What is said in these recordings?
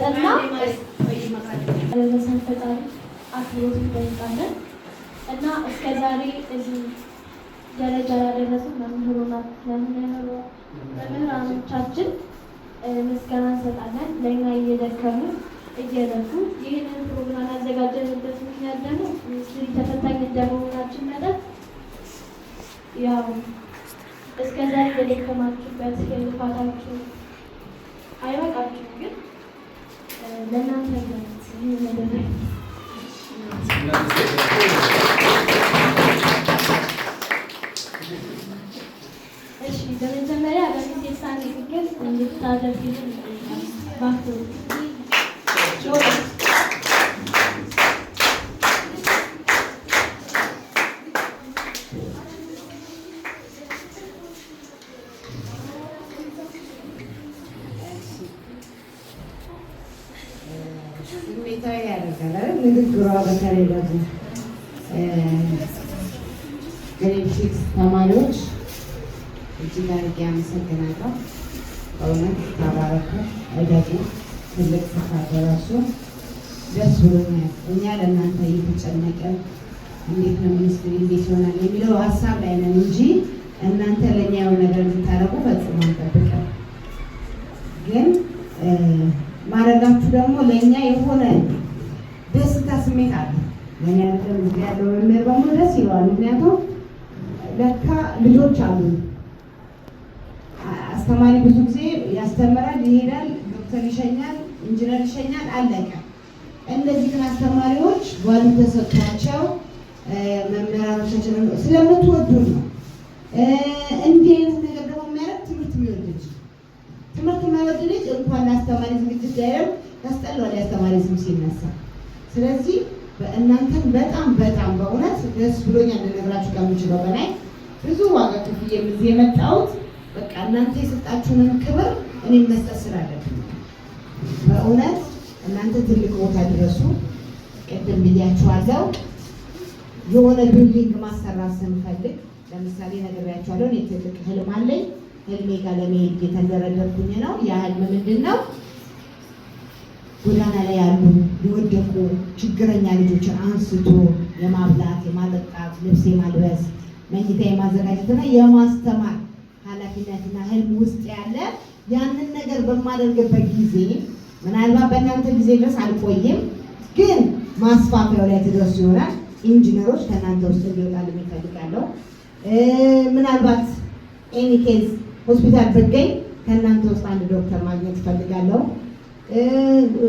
እንዲሰጠና ለመሰን ፈጣሪ አክብሮት እንጠይቃለን እና እስከ ዛሬ እዚህ ደረጃ ያደረሱ መምህራኖቻችን ምስጋና እንሰጣለን። ለእኛ እየደከሙ እየለፉ ይህንን ፕሮግራም ያዘጋጀንበት ምክንያት ደግሞ ሚኒስትሪ ተፈታኝ እንደመሆናችን መጠን ያው እስከ ዛሬ የደከማችሁበት የልፋታችሁ አይበቃችሁም፣ ግን ለእናንተ ይህ ነገር እሺ። በመጀመሪያ በሚሴሳ ንግግር እንድታደርግልን ባክሩ ስሜታዊ ያደርጋል ንግግሯ። በተለይ ደግሞ ግሬድ 6 ተማሪዎች እጅግ አድርጌ አመሰግናለሁ። በእውነት ተባረኩ፣ እደጉ፣ ትልቅ ስፍራ ደረሱ። ደስ ብሎኛል። እኛ ለእናንተ እየተጨነቅን እንዴት ነው ሚኒስትሪ እንዴት ይሆናል የሚለው ሀሳብ ላይ ነን እንጂ እናንተ ለእኛ የሆነ ነገር እንድታደርጉ ፈጽሞ አንጠብቅም። ግን ማድረጋችሁ ደግሞ ለእኛ የሆነ ደስታ ስሜት አለ። ለእኛ ያለው መምህር በሙሉ ደስ ይለዋል። ምክንያቱም ለካ ልጆች አሉ። አስተማሪ ብዙ ጊዜ ያስተምራል፣ ይሄዳል፣ ዶክተር ይሸኛል፣ ኢንጂነር ይሸኛል፣ አለቀ። እነዚህ ግን አስተማሪዎች ጓሉ ተሰጥቷቸው መምህራኖቻችን ስለምትወዱ ነው። እንዲህ አይነት ነገር ደግሞ የሚያደርግ ትምህርት የሚወድ ልጅ ትምህርት የማይወድ ልጅ እንኳን ለአስተማሪ ዝግጅት ዳይረም ያስጠላዋል የአስተማሪ ስም ሲነሳ። ስለዚህ እናንተን በጣም በጣም በእውነት ደስ ብሎኛል። ልነግራችሁ ከምችለው በላይ ብዙ ዋጋ ከፍዬ እዚህ የመጣሁት በቃ እናንተ የሰጣችሁንን ክብር እኔም መስጠት ስላለብኝ በእውነት እናንተ ትልቅ ቦታ ድረሱ። ቅድም ብያችኋለሁ፣ የሆነ ቢልዲንግ ማሰራት ስንፈልግ ለምሳሌ ነግሬያችኋለሁ። እኔ ትልቅ ህልም አለኝ። ህልሜ ጋር ለመሄድ እየተንደረደርኩኝ ነው። ያ ህልም ምንድን ነው? ጎዳና ላይ ያሉ የወደቁ ችግረኛ ልጆችን አንስቶ የማብላት፣ የማጠጣት፣ ልብስ የማልበስ፣ መኝታ የማዘጋጀትና የማስተማር ኃላፊነትና ህልም ውስጥ ያለ ያንን ነገር በማደርግበት ጊዜ ምናልባት በእናንተ ጊዜ ድረስ አልቆይም፣ ግን ማስፋፊያው ላይ ትደርሱ ይሆናል። ኢንጂነሮች ከእናንተ ውስጥ እንዲወጣልኝ እፈልጋለሁ። ምናልባት ኤኒ ኬዝ ሆስፒታል ብገኝ ከእናንተ ውስጥ አንድ ዶክተር ማግኘት እፈልጋለሁ።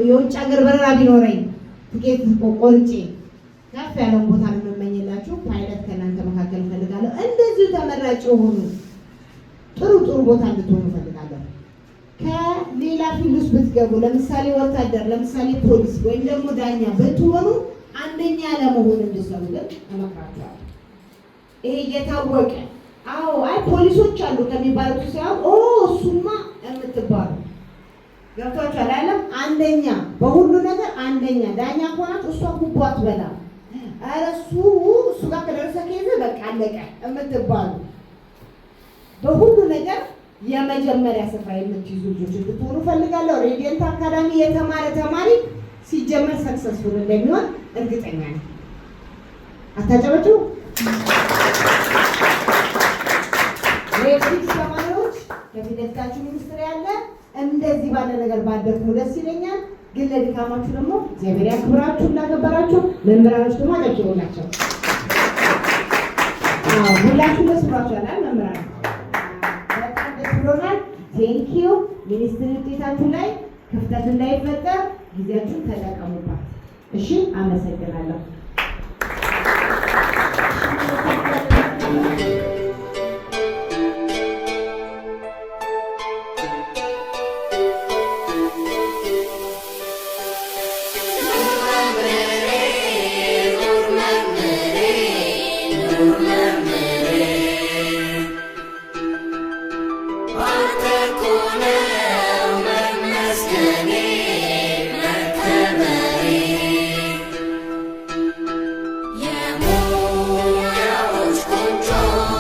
የውጭ ሀገር በረራ ቢኖረኝ ትኬት ቆርጬ ከፍ ያለውን ቦታ ነው የምመኝላችሁ። ፓይለት ከእናንተ መካከል እፈልጋለሁ። እንደዚሁ ተመራጭ የሆኑ ጥሩ ጥሩ ቦታ እንድትሆኑ እፈልጋለሁ። ከሌላ ፊልድ ውስጥ ብትገቡ ለምሳሌ ወታደር፣ ለምሳሌ ፖሊስ ወይም ደግሞ ዳኛ ብትሆኑ አንደኛ ለመሆን እንድትሰሩ ግን እመክራችኋለሁ። ይሄ እየታወቀ አዎ አይ ፖሊሶች አሉ ከሚባሉት ሳይሆን እሱማ የምትባሉ ገብቷችኋል አይደለም? አንደኛ በሁሉ ነገር አንደኛ ዳኛ ከሆናችሁ እሷ ጉቦ አትበላም፣ ኧረ እሱ ጋር ከደረሰ ከይዘ በቃ አለቀ የምትባሉ በሁሉ ነገር የመጀመሪያ ስፍራ የምትይዙ ልጆች እንድትሆኑ እፈልጋለሁ። ሬዲየንት አካዳሚ የተማረ ተማሪ ሲጀመር ሰክሰስፉል እንደሚሆን እርግጠኛ ነኝ። አታጨበጭቡ። ሬዲክስ ተማሪዎች ከፊት ለፊታችሁ ሚኒስትር ያለ እንደዚህ ባለ ነገር ባደርኩ ደስ ይለኛል። ግን ለድካማችሁ ደግሞ እግዚአብሔር ያክብራችሁ። እንዳከበራችሁ መምህራኖች ደግሞ አጨብጭቡላቸው። ሁላችሁ ደስ ብሏችኋል። መምህራን በጣም ደስ ብሎናል። ቴንኪዩ። ሚኒስትሪ ውጤታችሁ ላይ ክፍተት እንዳይፈጠር ጊዜያችሁን ተጠቀሙባት። እሺ፣ አመሰግናለሁ። Yeah.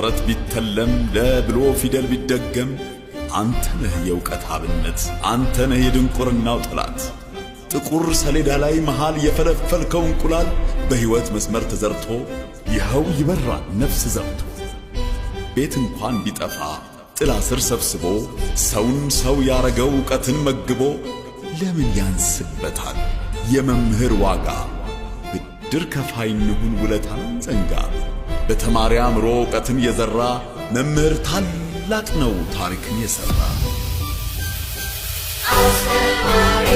ተረት ቢተለም ለብሎ ፊደል ቢደገም አንተ ነህ የእውቀት አብነት አንተ ነህ የድንቁርናው ጥላት ጥቁር ሰሌዳ ላይ መሃል የፈለፈልከው እንቁላል በሕይወት መስመር ተዘርቶ ይኸው ይበራል ነፍስ ዘርቶ ቤት እንኳን ቢጠፋ ጥላ ስር ሰብስቦ ሰውን ሰው ያረገው ዕውቀትን መግቦ ለምን ያንስበታል የመምህር ዋጋ ብድር ከፋይ እንሁን ውለታን ዘንጋ በተማሪ አእምሮ ዕውቀትን የዘራ መምህር ታላቅ ነው ታሪክን የሠራ አስተማሪ